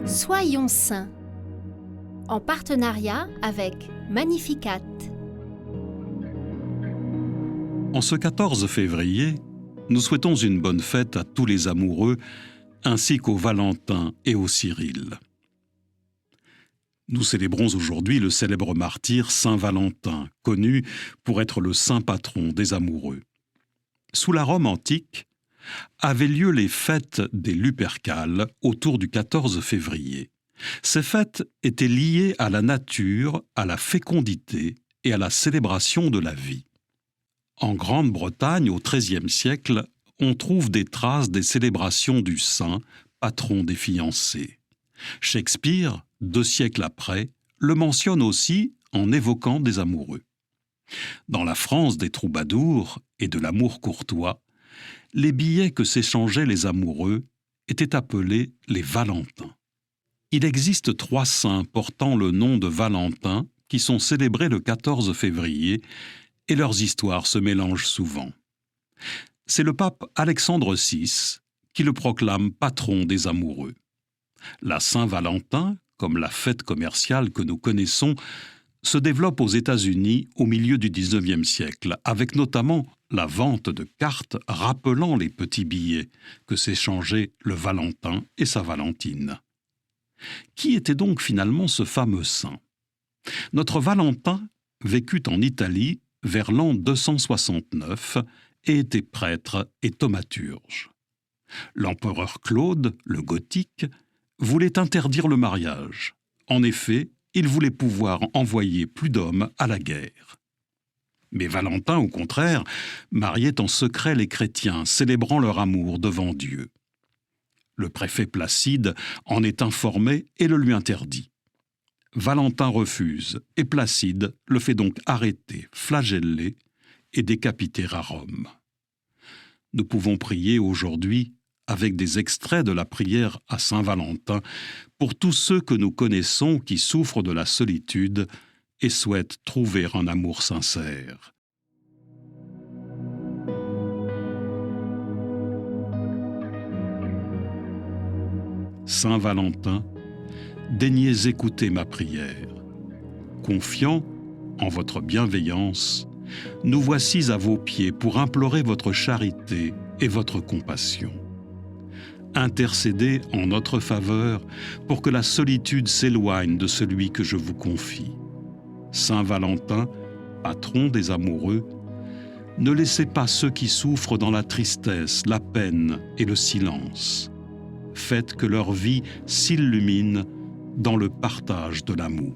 Soyons saints, en partenariat avec Magnificat. En ce 14 février, nous souhaitons une bonne fête à tous les amoureux, ainsi qu'aux Valentin et aux Cyril. Nous célébrons aujourd'hui le célèbre martyr Saint Valentin, connu pour être le saint patron des amoureux. Sous la Rome antique, avaient lieu les fêtes des Lupercales autour du 14 février. Ces fêtes étaient liées à la nature, à la fécondité et à la célébration de la vie. En Grande-Bretagne, au XIIIe siècle, on trouve des traces des célébrations du saint, patron des fiancés. Shakespeare, 2 siècles après, le mentionne aussi en évoquant des amoureux. Dans la France des troubadours et de l'amour courtois, les billets que s'échangeaient les amoureux étaient appelés les Valentins. Il existe 3 saints portant le nom de Valentin qui sont célébrés le 14 février et leurs histoires se mélangent souvent. C'est le pape Alexandre VI qui le proclame patron des amoureux. La Saint-Valentin, comme la fête commerciale que nous connaissons, se développe aux États-Unis au milieu du XIXe siècle, avec notamment la vente de cartes rappelant les petits billets que s'échangeaient le Valentin et sa Valentine. Qui était donc finalement ce fameux saint ? Notre Valentin vécut en Italie vers l'an 269 et était prêtre et thaumaturge. L'empereur Claude, le Gothique, voulait interdire le mariage. En effet, il voulait pouvoir envoyer plus d'hommes à la guerre. Mais Valentin, au contraire, mariait en secret les chrétiens, célébrant leur amour devant Dieu. Le préfet Placide en est informé et le lui interdit. Valentin refuse et Placide le fait donc arrêter, flageller et décapiter à Rome. Nous pouvons prier aujourd'hui avec des extraits de la prière à Saint-Valentin pour tous ceux que nous connaissons qui souffrent de la solitude et souhaitent trouver un amour sincère. Saint Valentin, daignez écouter ma prière. Confiant en votre bienveillance, nous voici à vos pieds pour implorer votre charité et votre compassion. Intercédez en notre faveur pour que la solitude s'éloigne de celui que je vous confie. Saint Valentin, patron des amoureux, ne laissez pas ceux qui souffrent dans la tristesse, la peine et le silence. Faites que leur vie s'illumine dans le partage de l'amour.